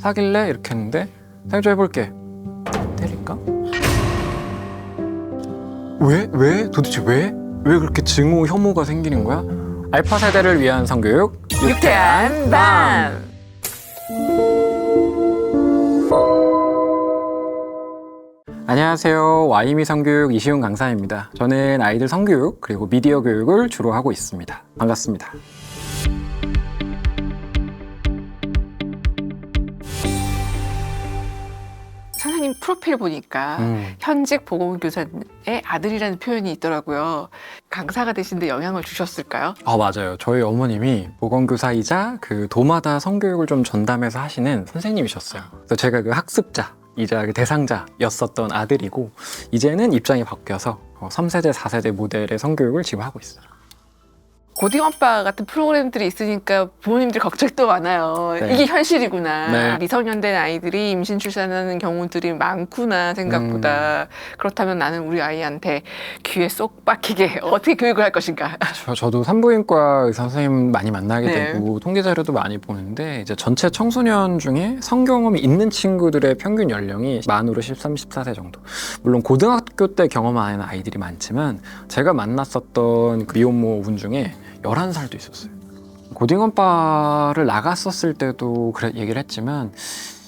사귈래? 이렇게 했는데 생각 좀 해볼게. 때릴까? 왜? 도대체 왜? 왜 그렇게 증오, 혐오가 생기는 거야? 알파 세대를 위한 성교육 유쾌한 밤. 안녕하세요. 와이미 성교육 이시훈 강사입니다. 저는 아이들 성교육 그리고 미디어 교육을 주로 하고 있습니다. 반갑습니다. 선생님 프로필 보니까 현직 보건교사의 아들이라는 표현이 있더라고요. 강사가 되신데 영향을 주셨을까요? 맞아요. 저희 어머님이 보건교사이자 그 도마다 성교육을 좀 전담해서 하시는 선생님이셨어요. 그래서 제가 그 학습자 이자 그 대상자였었던 아들이고 이제는 입장이 바뀌어서 3세대, 4세대 모델의 성교육을 지금 하고 있어요. 고딩오빠 같은 프로그램들이 있으니까 부모님들 걱정이 또 많아요. 네. 이게 현실이구나. 네. 미성년된 아이들이 임신 출산하는 경우들이 많구나 생각보다. 그렇다면 나는 우리 아이한테 귀에 쏙 박히게 어떻게 교육을 할 것인가. 저도 산부인과 의사 선생님 많이 만나게 네. 되고 통계 자료도 많이 보는데 이제 전체 청소년 중에 성경험이 있는 친구들의 평균 연령이 만으로 13, 14세 정도. 물론 고등학교 때 경험하는 아이들이 많지만 제가 만났었던 그 미혼모 분 중에 11살도 있었어요. 고딩원바를 나갔었을 때도 그래 얘기를 했지만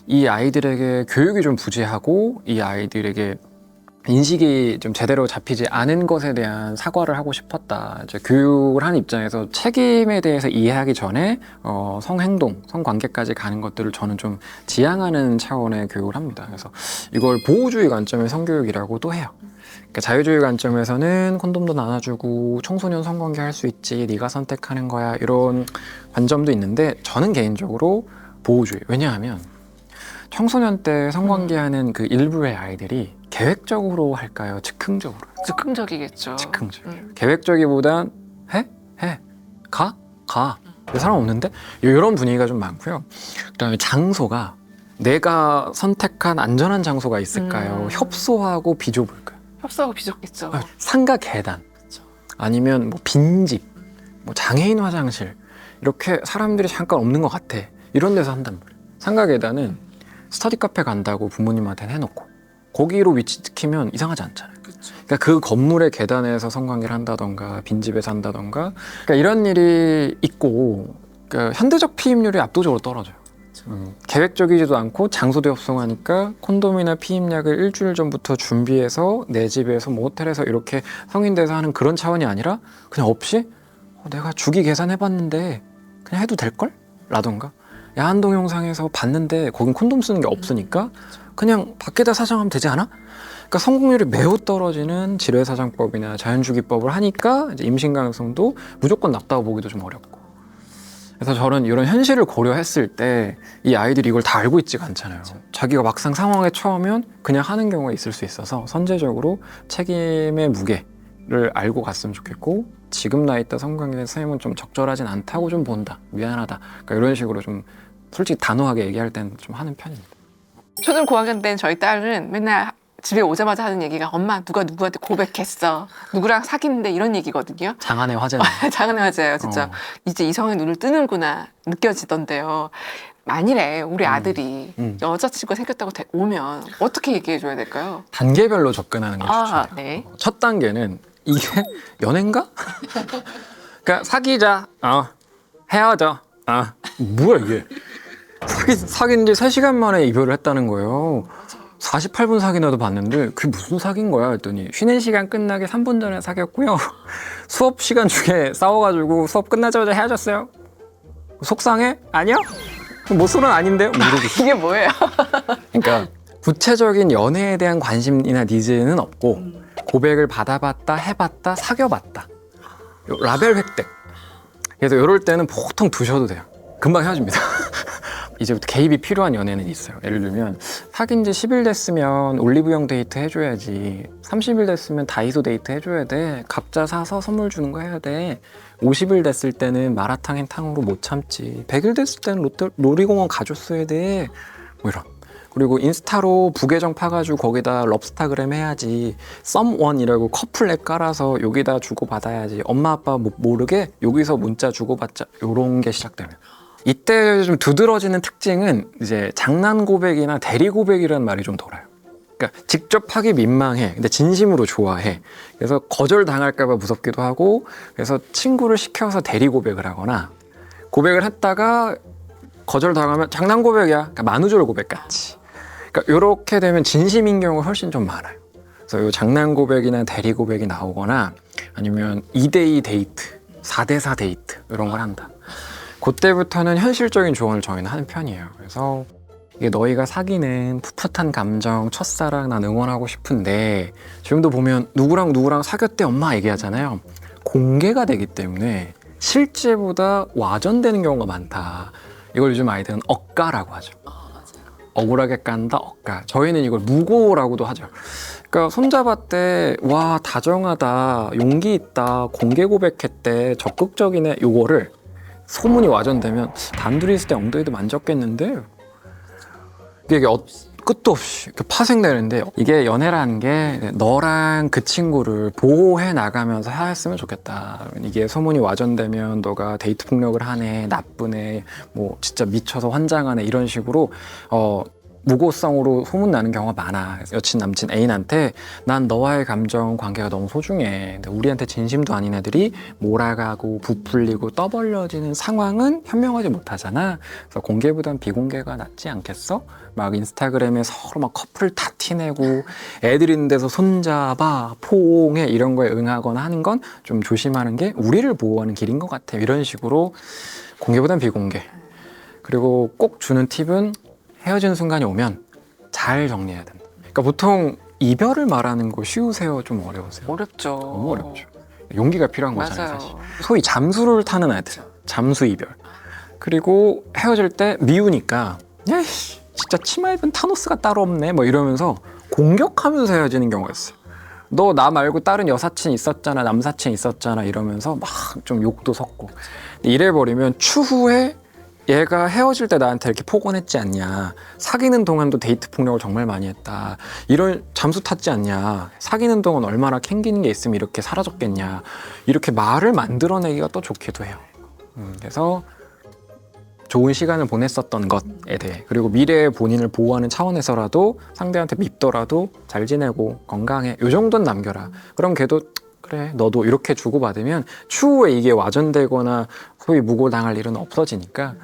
이 아이들에게 교육이 좀 부재하고 이 아이들에게 인식이 좀 제대로 잡히지 않은 것에 대한 사과를 하고 싶었다. 이제 교육을 하는 입장에서 책임에 대해서 이해하기 전에 성행동, 성관계까지 가는 것들을 저는 좀 지향하는 차원의 교육을 합니다. 그래서 이걸 보호주의 관점의 성교육이라고도 해요. 그러니까 자유주의 관점에서는 콘돔도 나눠주고 청소년 성관계 할 수 있지, 네가 선택하는 거야, 이런 관점도 있는데 저는 개인적으로 보호주의. 왜냐하면 청소년 때 성관계하는 그 일부의 아이들이 계획적으로 할까요? 즉흥적으로? 즉흥적이겠죠. 즉흥적이에요. 계획적이보단 해? 가? 사람 없는데? 이런 분위기가 좀 많고요. 그다음에 장소가 내가 선택한 안전한 장소가 있을까요? 협소하고 비좁을까요? 협소하고 비좁겠죠. 상가 계단, 아니면 뭐 빈집, 뭐 장애인 화장실, 이렇게 사람들이 잠깐 없는 것 같아. 이런 데서 한단 말이에요. 상가 계단은 스터디 카페 간다고 부모님한테 해놓고 거기로 위치 찍히면 이상하지 않잖아요. 그러니까 그 건물의 계단에서 성관계를 한다던가 빈집에서 한다던가, 그러니까 이런 일이 있고, 그러니까 현대적 피임률이 압도적으로 떨어져요. 계획적이지도 않고 장소도 협소하니까 콘돔이나 피임약을 일주일 전부터 준비해서 내 집에서 뭐 호텔에서 이렇게 성인 돼서 하는 그런 차원이 아니라 그냥 없이 내가 주기 계산해봤는데 그냥 해도 될걸? 라던가 야한 동영상에서 봤는데 거긴 콘돔 쓰는 게 없으니까 그냥 밖에다 사정하면 되지 않아? 그러니까 성공률이 매우 떨어지는 질외사정법이나 자연주기법을 하니까 이제 임신 가능성도 무조건 낮다고 보기도 좀 어렵고. 그래서 저는 이런 현실을 고려했을 때 이 아이들이 이걸 다 알고 있지가 않잖아요. 자기가 막상 상황에 처하면 그냥 하는 경우가 있을 수 있어서 선제적으로 책임의 무게를 알고 갔으면 좋겠고, 지금 나이 때 성관계에 선생님은 좀 적절하진 않다고 좀 본다, 미안하다, 그러니까 이런 식으로 좀 솔직히 단호하게 얘기할 때는 좀 하는 편입니다. 초등 고학년 때는 저희 딸은 맨날 집에 오자마자 하는 얘기가 엄마 누가 누구한테 고백했어, 누구랑 사귀는데, 이런 얘기거든요. 장안의 화제네. 장안의 화제예요 진짜. 이제 이성의 눈을 뜨는구나 느껴지던데요. 만일에 우리 아들이 여자친구가 생겼다고 오면 어떻게 얘기해줘야 될까요? 단계별로 접근하는 게 좋죠. 네. 첫 단계는 이게 연애인가? 그러니까 사귀자, 헤어져, 뭐야 이게? 사귄 지 3시간 만에 이별을 했다는 거예요. 48분 사귀나도 봤는데 그게 무슨 사귄 거야 했더니 쉬는 시간 끝나기 3분 전에 사귀었고요. 수업 시간 중에 싸워가지고 수업 끝나자마자 헤어졌어요. 속상해? 아니요? 모쏠은 아닌데요? 이게 뭐예요? 그러니까 구체적인 연애에 대한 관심이나 니즈는 없고 고백을 받아봤다, 해봤다, 사귀어봤다, 라벨 획득. 그래서 이럴 때는 보통 두셔도 돼요. 금방 헤어집니다. 이제부터 개입이 필요한 연애는 있어요. 예를 들면 사귄 지 10일 됐으면 올리브영 데이트 해줘야지, 30일 됐으면 다이소 데이트 해줘야 돼, 각자 사서 선물 주는 거 해야 돼, 50일 됐을 때는 마라탕엔 탕으로 못 참지, 100일 됐을 때는 놀이공원 가줬어야 돼, 뭐 이런. 그리고 인스타로 부계정 파가지고 거기다 럽스타그램 해야지, 썸원이라고 커플 앱 깔아서 여기다 주고받아야지, 엄마 아빠 모르게 여기서 문자 주고받자, 요런 게 시작되면 이때 좀 두드러지는 특징은 이제 장난 고백이나 대리 고백이라는 말이 좀 돌아요. 그러니까 직접 하기 민망해. 근데 진심으로 좋아해. 그래서 거절 당할까봐 무섭기도 하고, 그래서 친구를 시켜서 대리 고백을 하거나, 고백을 했다가 거절 당하면 장난 고백이야. 그러니까 만우절 고백 같이. 그러니까 이렇게 되면 진심인 경우가 훨씬 좀 많아요. 그래서 이 장난 고백이나 대리 고백이 나오거나, 아니면 2대2 데이트, 4대4 데이트 이런 걸 한다. 그때부터는 현실적인 조언을 저희는 하는 편이에요. 그래서 이게 너희가 사귀는 풋풋한 감정, 첫사랑 난 응원하고 싶은데, 지금도 보면 누구랑 사귀었대 엄마 얘기하잖아요. 공개가 되기 때문에 실제보다 와전되는 경우가 많다. 이걸 요즘 아이들은 억가라고 하죠. 억울하게 깐다, 억가. 저희는 이걸 무고라고도 하죠. 그러니까 손잡았대, 와 다정하다, 용기 있다, 공개 고백했대, 적극적이네. 요거를 소문이 와전되면 단둘이 있을 때 엉덩이도 만졌겠는데, 이게 끝도 없이 파생되는데, 이게 연애라는 게 너랑 그 친구를 보호해 나가면서 하였으면 좋겠다. 이게 소문이 와전되면 너가 데이트 폭력을 하네, 나쁘네, 뭐 진짜 미쳐서 환장하네, 이런 식으로 무고성으로 소문나는 경우가 많아. 여친, 남친, 애인한테 난 너와의 감정 관계가 너무 소중해. 근데 우리한테 진심도 아닌 애들이 몰아가고 부풀리고 떠벌려지는 상황은 현명하지 못하잖아. 그래서 공개보단 비공개가 낫지 않겠어? 막 인스타그램에 서로 막 커플 다 티내고 애들 있는 데서 손잡아, 포옹해 이런 거에 응하거나 하는 건 좀 조심하는 게 우리를 보호하는 길인 것 같아. 이런 식으로 공개보단 비공개. 그리고 꼭 주는 팁은 헤어지는 순간이 오면 잘 정리해야 된다. 그러니까 보통 이별을 말하는 거 쉬우세요? 좀 어려우세요? 어렵죠. 너무 어렵죠. 용기가 필요한 거잖아요, 맞아요. 사실. 소위 잠수를 타는 애들, 잠수 이별. 그리고 헤어질 때 미우니까 야이씨 진짜 치마 입은 타노스가 따로 없네 뭐 이러면서 공격하면서 헤어지는 경우가 있어요. 너 나 말고 다른 여사친 있었잖아, 남사친 있었잖아 이러면서 막 좀 욕도 섞고. 이래버리면 추후에 얘가 헤어질 때 나한테 이렇게 폭언했지 않냐, 사귀는 동안도 데이트 폭력을 정말 많이 했다, 이런 잠수 탔지 않냐, 사귀는 동안 얼마나 캥기는 게 있으면 이렇게 사라졌겠냐, 이렇게 말을 만들어내기가 또 좋기도 해요. 그래서 좋은 시간을 보냈었던 것에 대해, 그리고 미래의 본인을 보호하는 차원에서라도 상대한테 밉더라도 잘 지내고 건강해 요 정도는 남겨라. 그럼 걔도 그래 너도 이렇게 주고받으면 추후에 이게 와전되거나 소위 무고당할 일은 없어지니까,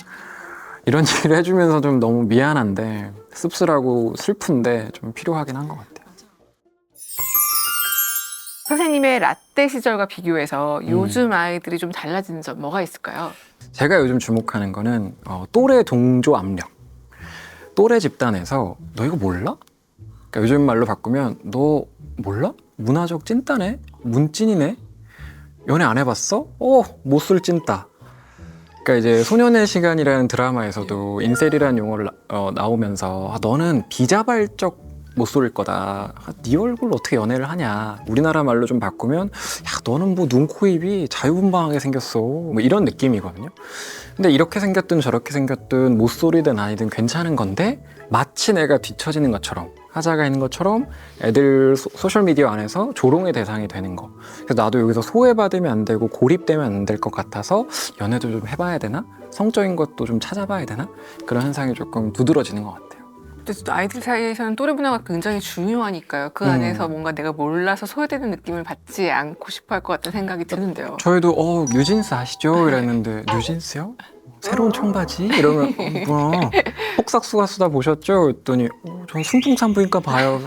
이런 얘기를 해주면서 좀 너무 미안한데 씁쓸하고 슬픈데 좀 필요하긴 한 것 같아요. 선생님의 라떼 시절과 비교해서 요즘 아이들이 좀 달라지는 점 뭐가 있을까요? 제가 요즘 주목하는 거는 또래 동조 압력. 또래 집단에서 너 이거 몰라? 그러니까 요즘 말로 바꾸면 너 몰라? 문화적 찐따네? 문찐이네? 연애 안 해봤어? 못쏠 찐따. 그러니까 이제 소년의 시간이라는 드라마에서도 인셀이라는 용어를 나오면서 너는 비자발적 못 쏠 거다. 네 얼굴로 어떻게 연애를 하냐. 우리나라 말로 좀 바꾸면 야 너는 뭐 눈, 코, 입이 자유분방하게 생겼어. 뭐 이런 느낌이거든요. 근데 이렇게 생겼든 저렇게 생겼든 못소리든 아니든 괜찮은 건데, 마치 내가 뒤처지는 것처럼, 하자가 있는 것처럼 애들 소셜미디어 안에서 조롱의 대상이 되는 거. 그래서 나도 여기서 소외받으면 안 되고 고립되면 안 될 것 같아서 연애도 좀 해봐야 되나? 성적인 것도 좀 찾아봐야 되나? 그런 현상이 조금 두드러지는 것 같아요. 근데 아이들 사이에서는 또래 문화가 굉장히 중요하니까요. 그 안에서 뭔가 내가 몰라서 소외되는 느낌을 받지 않고 싶어 할 것 같다는 생각이 드는데요. 저희도 뉴진스 아시죠? 이랬는데 뉴진스요? 새로운 청바지? 이러면 뭐야? 폭삭수가수다 보셨죠? 그랬더니 전 순풍산부인과 봐요.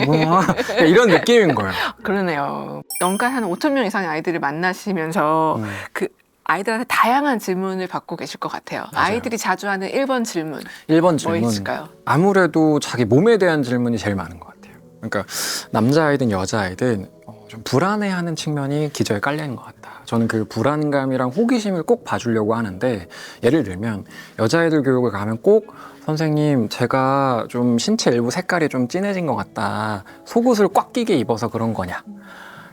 뭐야? 이런 느낌인 거예요. 그러네요. 연간 한 5천 명 이상의 아이들을 만나시면서 그 아이들한테 다양한 질문을 받고 계실 것 같아요. 맞아요. 아이들이 자주 하는 1번 질문. 1번 질문. 뭐 있을까요? 아무래도 자기 몸에 대한 질문이 제일 많은 것 같아요. 그러니까 남자아이든 여자아이든 좀 불안해하는 측면이 기저에 깔려있는 것 같다. 저는 그 불안감이랑 호기심을 꼭 봐주려고 하는데, 예를 들면 여자아이들 교육을 가면 꼭 선생님 제가 좀 신체 일부 색깔이 좀 진해진 것 같다. 속옷을 꽉 끼게 입어서 그런 거냐.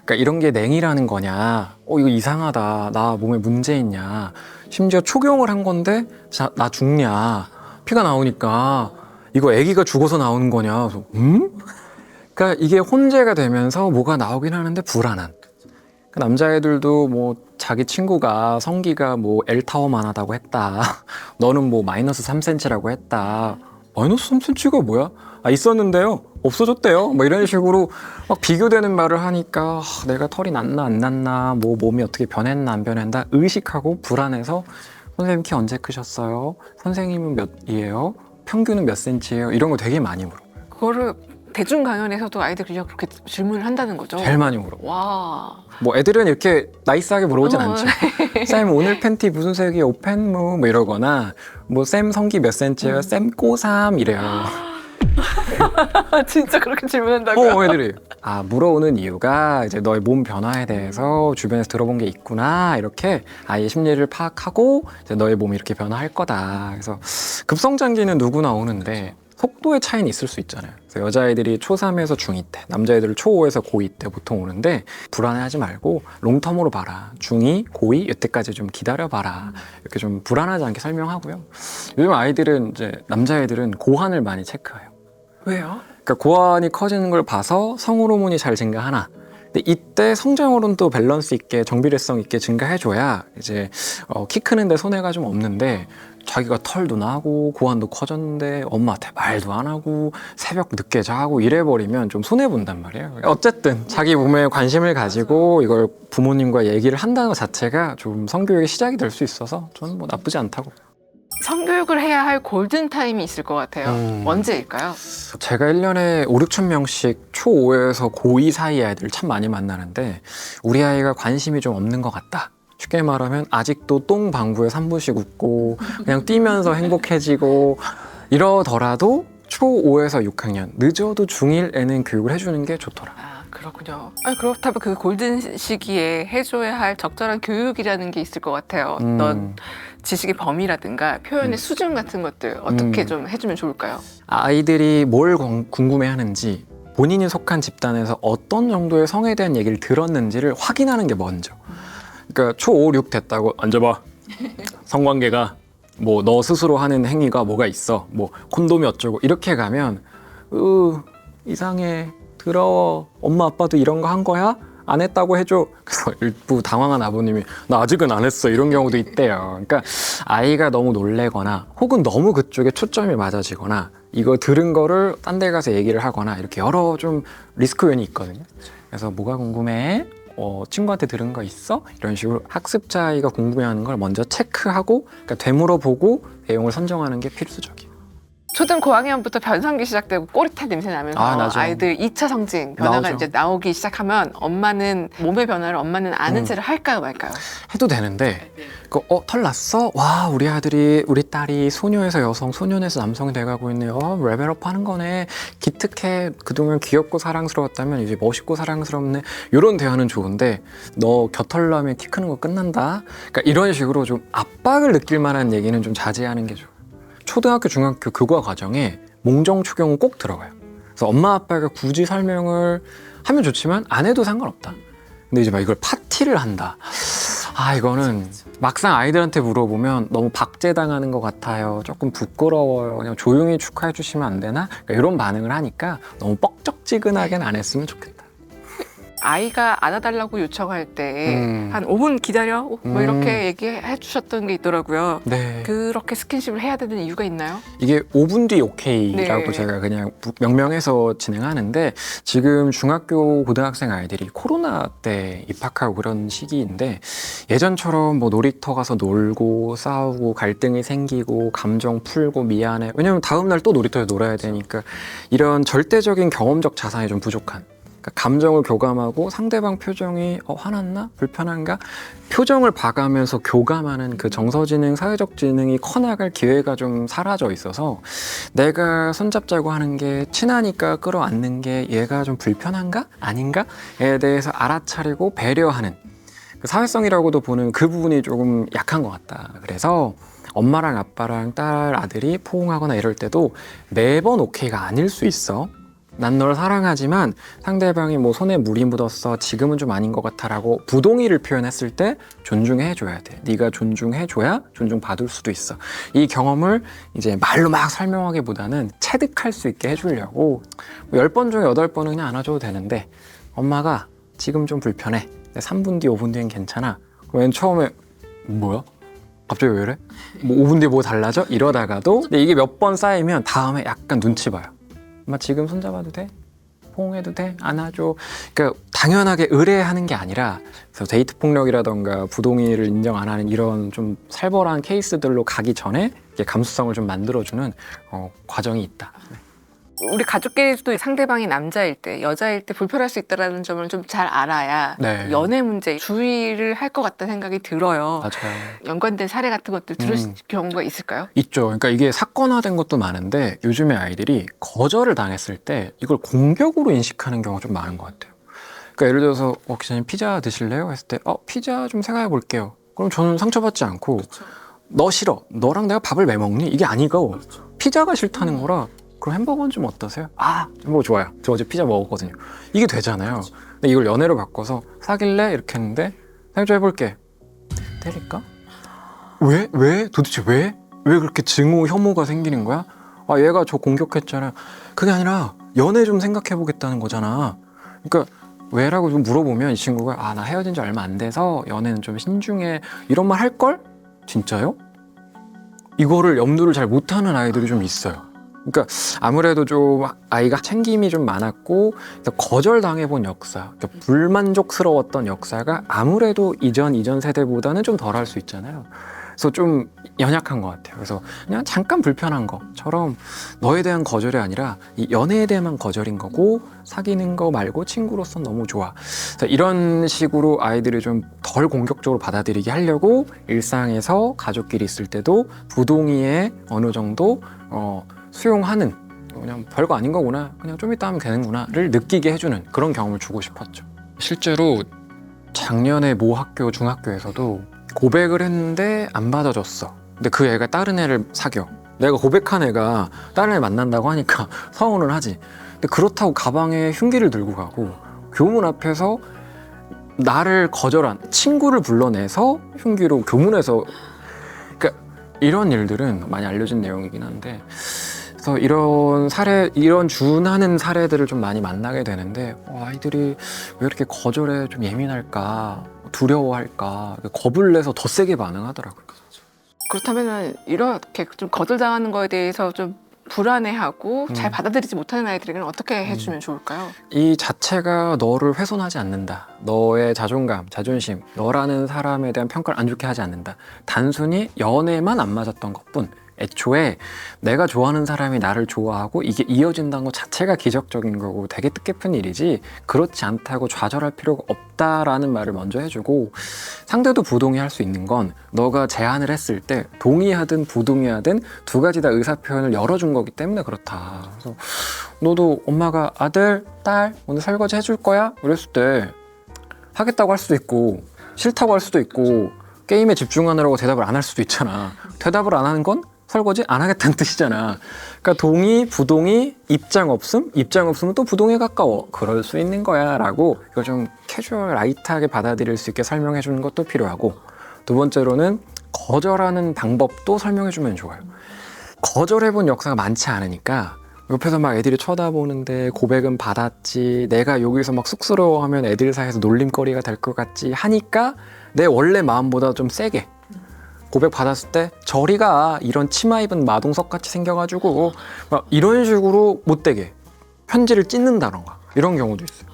그러니까 이런 게 냉이라는 거냐. 이거 이상하다. 나 몸에 문제 있냐. 심지어 초경을 한 건데 나 죽냐. 피가 나오니까 이거 아기가 죽어서 나오는 거냐. 그래서, 그러니까 이게 혼재가 되면서 뭐가 나오긴 하는데 불안한. 그 남자애들도 뭐 자기 친구가 성기가 뭐 L타워만 하다고 했다. 너는 뭐 마이너스 3cm라고 했다. 마이너스 3cm가 뭐야? 아, 있었는데요. 없어졌대요. 뭐 이런 식으로 막 비교되는 말을 하니까 내가 털이 났나 안 났나, 뭐 몸이 어떻게 변했나 안 변했나 의식하고 불안해서 선생님 키 언제 크셨어요? 선생님은 몇이에요? 평균은 몇 센치예요? 이런 거 되게 많이 물어봐요. 그거를 대중 강연에서도 아이들 그냥 그렇게 질문을 한다는 거죠. 제일 많이 물어봐요. 와. 뭐 애들은 이렇게 나이스하게 물어보진 않죠. 쌤 오늘 팬티 무슨 색이에요? 오펜무 뭐 이러거나 뭐 쌤 성기 몇 센치예요? 쌤 꼬삼 이래요. 진짜 그렇게 질문한다고요? 애들이 물어오는 이유가 이제 너의 몸 변화에 대해서 주변에서 들어본 게 있구나, 이렇게 아이의 심리를 파악하고 이제 너의 몸이 이렇게 변화할 거다. 그래서 급성장기는 누구나 오는데 속도의 차이는 있을 수 있잖아요. 그래서 여자애들이 초3에서 중2 때, 남자애들은 초5에서 고2 때 보통 오는데 불안해하지 말고 롱텀으로 봐라. 중2, 고2 이때까지 좀 기다려봐라. 이렇게 좀 불안하지 않게 설명하고요. 요즘 아이들은 이제 남자애들은 고환을 많이 체크해요. 왜요? 그러니까 고환이 커지는 걸 봐서 성호르몬이 잘 증가하나. 근데 이때 성장호르몬도 밸런스 있게 정비례성 있게 증가해줘야 이제 키 크는데 손해가 좀 없는데, 자기가 털도 나고 고환도 커졌는데 엄마한테 말도 안 하고 새벽 늦게 자고 이래버리면 좀 손해 본단 말이에요. 어쨌든 자기 몸에 관심을 가지고 이걸 부모님과 얘기를 한다는 것 자체가 좀 성교육의 시작이 될 수 있어서 저는 뭐 나쁘지 않다고. 성교육을 해야 할 골든타임이 있을 것 같아요. 언제일까요? 제가 1년에 5, 6천 명씩 초5에서 고2 사이 아이들 참 많이 만나는데 우리 아이가 관심이 좀 없는 것 같다. 쉽게 말하면 아직도 똥 방구에 3분씩 웃고 그냥 뛰면서 행복해지고 이러더라도 초5에서 6학년, 늦어도 중1에는 교육을 해주는 게 좋더라. 아, 그렇군요. 아니, 그렇다면 그 골든 시기에 해줘야 할 적절한 교육이라는 게 있을 것 같아요. 어떤 지식의 범위라든가 표현의 수준 같은 것들 어떻게 좀 해주면 좋을까요? 아이들이 뭘 궁금해하는지, 본인이 속한 집단에서 어떤 정도의 성에 대한 얘기를 들었는지를 확인하는 게 먼저. 그러니까 초5, 6 됐다고 앉아봐. 성관계가 뭐 너 스스로 하는 행위가 뭐가 있어, 뭐 콘돔이 어쩌고 이렇게 가면 이상해, 더러워, 엄마 아빠도 이런 거 한 거야? 안 했다고 해줘. 그래서 일부 당황한 아버님이 나 아직은 안 했어 이런 경우도 있대요. 그러니까 아이가 너무 놀래거나 혹은 너무 그쪽에 초점이 맞아지거나 이거 들은 거를 딴 데 가서 얘기를 하거나 이렇게 여러 좀 리스크 요인이 있거든요. 그래서 뭐가 궁금해? 친구한테 들은 거 있어? 이런 식으로 학습자 아이가 궁금해하는 걸 먼저 체크하고, 그러니까 되물어보고 내용을 선정하는 게 필수적이에요. 초등 고학년부터 변성기 시작되고 꼬릿한 냄새 나면서 나죠. 아이들 2차 성징 변화가 나오죠. 이제 나오기 시작하면 엄마는 몸의 변화를 엄마는 아는 채를 할까요 말까요? 해도 되는데 털 났어? 와, 우리 딸이 소녀에서 여성, 소년에서 남성이 돼가고 있네요. 레벨업 하는 거네. 기특해. 그동안 귀엽고 사랑스러웠다면 이제 멋있고 사랑스럽네. 이런 대화는 좋은데 너 겨털 나면 키 크는 거 끝난다. 그러니까 이런 식으로 좀 압박을 느낄 만한 얘기는 좀 자제하는 게 좋아요. 초등학교, 중학교 교과 과정에 몽정 초경은 꼭 들어가요. 그래서 엄마 아빠가 굳이 설명을 하면 좋지만 안 해도 상관없다. 근데 이제 막 이걸 파티를 한다. 이거는 막상 아이들한테 물어보면 너무 박제당하는 것 같아요. 조금 부끄러워요. 그냥 조용히 축하해 주시면 안 되나? 그러니까 이런 반응을 하니까 너무 뻑적지근하게는 안 했으면 좋겠다. 아이가 안아달라고 요청할 때 한 5분 기다려 뭐 이렇게 얘기해 주셨던 게 있더라고요. 네. 그렇게 스킨십을 해야 되는 이유가 있나요? 이게 5분 뒤 오케이라고 네. 제가 그냥 명명해서 진행하는데, 지금 중학교 고등학생 아이들이 코로나 때 입학하고 그런 시기인데 예전처럼 뭐 놀이터 가서 놀고 싸우고 갈등이 생기고 감정 풀고 미안해, 왜냐면 다음날 또 놀이터에서 놀아야 되니까 이런 절대적인 경험적 자산이 좀 부족한, 그러니까 감정을 교감하고 상대방 표정이 화났나? 불편한가? 표정을 봐가면서 교감하는 그 정서지능, 사회적 지능이 커나갈 기회가 좀 사라져 있어서 내가 손잡자고 하는 게 친하니까 끌어안는 게 얘가 좀 불편한가? 아닌가?에 대해서 알아차리고 배려하는 그 사회성이라고도 보는 그 부분이 조금 약한 것 같다. 그래서 엄마랑 아빠랑 딸, 아들이 포옹하거나 이럴 때도 매번 오케이가 아닐 수 있어. 난 널 사랑하지만 상대방이 뭐 손에 물이 묻었어, 지금은 좀 아닌 것 같아 라고 부동의를 표현했을 때 존중해 줘야 돼. 네가 존중해 줘야 존중받을 수도 있어. 이 경험을 이제 말로 막 설명하기보다는 체득할 수 있게 해주려고 10번 중에 8번은 그냥 안아줘도 되는데 엄마가 지금 좀 불편해 근데 3분 뒤, 5분 뒤엔 괜찮아. 맨 처음에 뭐야? 갑자기 왜 이래? 뭐 5분 뒤에 뭐 달라져? 이러다가도 근데 이게 몇 번 쌓이면 다음에 약간 눈치 봐요. 엄마 지금 손잡아도 돼? 포옹해도 돼? 안아줘? 그러니까 당연하게 의뢰하는 게 아니라 그래서 데이트 폭력이라던가 부동의를 인정 안 하는 이런 좀 살벌한 케이스들로 가기 전에 이게 감수성을 좀 만들어주는 과정이 있다. 우리 가족끼리도 상대방이 남자일 때, 여자일 때 불편할 수 있다는 점을 좀 잘 알아야 네. 연애 문제 주의를 할 것 같다는 생각이 들어요. 맞아요. 연관된 사례 같은 것들 들으실 경우가 있을까요? 있죠. 그러니까 이게 사건화된 것도 많은데 요즘에 아이들이 거절을 당했을 때 이걸 공격으로 인식하는 경우가 좀 많은 것 같아요. 그러니까 예를 들어서 기자님 피자 드실래요? 했을 때 피자 좀 생각해 볼게요. 그럼 저는 상처받지 않고 너 싫어. 너랑 내가 밥을 왜 먹니? 이게 아니고 피자가 싫다는 거라 그럼 햄버거는 좀 어떠세요? 햄버거 좋아요. 저 어제 피자 먹었거든요. 이게 되잖아요. 근데 이걸 연애로 바꿔서 사귈래? 이렇게 했는데 생각 좀 해볼게. 때릴까? 왜? 왜? 도대체 왜? 왜 그렇게 증오, 혐오가 생기는 거야? 얘가 저 공격했잖아요. 그게 아니라 연애 좀 생각해 보겠다는 거잖아. 그러니까 왜라고 좀 물어보면 이 친구가 나 헤어진 지 얼마 안 돼서 연애는 좀 신중해 이런 말 할걸? 진짜요? 이거를 염두를 잘 못하는 아이들이 좀 있어요. 그러니까 아무래도 좀 아이가 챙김이 좀 많았고 거절당해본 역사, 그러니까 불만족스러웠던 역사가 아무래도 이전 세대보다는 좀 덜할 수 있잖아요. 그래서 좀 연약한 것 같아요. 그래서 그냥 잠깐 불편한 것처럼 너에 대한 거절이 아니라 이 연애에 대한 거절인 거고 사귀는 거 말고 친구로서 너무 좋아. 그래서 이런 식으로 아이들이 좀 덜 공격적으로 받아들이게 하려고 일상에서 가족끼리 있을 때도 부동의에 어느 정도 수용하는 그냥 별거 아닌 거구나 그냥 좀 이따 하면 되는구나를 느끼게 해주는 그런 경험을 주고 싶었죠. 실제로 작년에 모 학교 중학교에서도 고백을 했는데 안 받아줬어. 근데 그 애가 다른 애를 사겨. 내가 고백한 애가 다른 애 만난다고 하니까 서운을 하지. 근데 그렇다고 가방에 흉기를 들고 가고 교문 앞에서 나를 거절한 친구를 불러내서 흉기로 교문에서 그러니까 이런 일들은 많이 알려진 내용이긴 한데 그래서 이런 준하는 사례들을 좀 많이 만나게 되는데 아이들이 왜 이렇게 거절에 좀 예민할까 두려워할까 겁을 내서 더 세게 반응하더라고요. 그렇다면 이렇게 좀 거절당하는 거에 대해서 좀 불안해하고 잘 받아들이지 못하는 아이들에게는 어떻게 해주면 좋을까요? 이 자체가 너를 훼손하지 않는다. 너의 자존감, 자존심, 너라는 사람에 대한 평가를 안 좋게 하지 않는다. 단순히 연애만 안 맞았던 것뿐. 애초에 내가 좋아하는 사람이 나를 좋아하고 이게 이어진다는 것 자체가 기적적인 거고 되게 뜻깊은 일이지 그렇지 않다고 좌절할 필요가 없다라는 말을 먼저 해주고 상대도 부동의할 수 있는 건 너가 제안을 했을 때 동의하든 부동의하든 두 가지 다 의사표현을 열어준 거기 때문에 그렇다. 그래서 너도 엄마가 아들, 딸 오늘 설거지 해줄 거야? 이랬을 때 하겠다고 할 수도 있고 싫다고 할 수도 있고 게임에 집중하느라고 대답을 안 할 수도 있잖아. 대답을 안 하는 건 설거지 안 하겠다는 뜻이잖아. 그러니까 동의, 부동의, 입장 없음? 입장 없으면 또 부동의에 가까워. 그럴 수 있는 거야 라고 이걸 좀 캐주얼, 라이트하게 받아들일 수 있게 설명해 주는 것도 필요하고 두 번째로는 거절하는 방법도 설명해 주면 좋아요. 거절해본 역사가 많지 않으니까 옆에서 막 애들이 쳐다보는데 고백은 받았지 내가 여기서 막 쑥스러워하면 애들 사이에서 놀림거리가 될 것 같지 하니까 내 원래 마음보다 좀 세게 고백 받았을 때 저리가 이런 치마 입은 마동석 같이 생겨가지고 막 이런 식으로 못되게 편지를 찢는다던가 이런 경우도 있어요.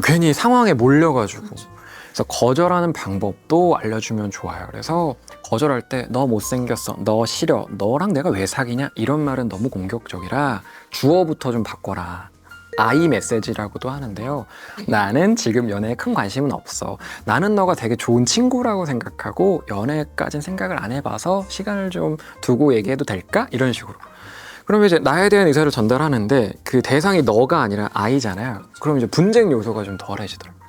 괜히 상황에 몰려가지고 그래서 거절하는 방법도 알려주면 좋아요. 그래서 거절할 때 너 못생겼어, 너 싫어, 너랑 내가 왜 사귀냐 이런 말은 너무 공격적이라 주어부터 좀 바꿔라. 아이 메시지라고도 하는데요. 나는 지금 연애에 큰 관심은 없어. 나는 너가 되게 좋은 친구라고 생각하고 연애까진 생각을 안 해봐서 시간을 좀 두고 얘기해도 될까? 이런 식으로. 그럼 이제 나에 대한 의사를 전달하는데 그 대상이 너가 아니라 아이잖아요. 그럼 이제 분쟁 요소가 좀 덜해지더라고요.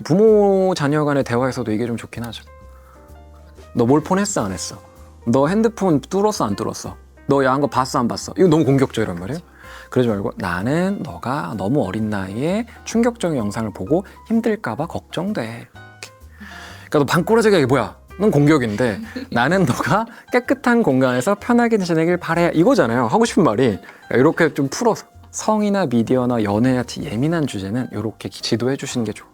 부모 자녀 간의 대화에서도 이게 좀 좋긴 하죠. 너 몰폰 했어 안 했어? 너 핸드폰 뚫었어 안 뚫었어? 너 야한 거 봤어 안 봤어? 이거 너무 공격적이란 말이에요. 그러지 말고 나는 너가 너무 어린 나이에 충격적인 영상을 보고 힘들까 봐 걱정돼. 그러니까 너 방꼬라지가 이게 뭐야? 넌 공격인데 나는 너가 깨끗한 공간에서 편하게 지내길 바래 이거잖아요. 하고 싶은 말이. 이렇게 좀 풀어서 성이나 미디어나 연애 같이 예민한 주제는 이렇게 지도해 주시는 게 좋아요.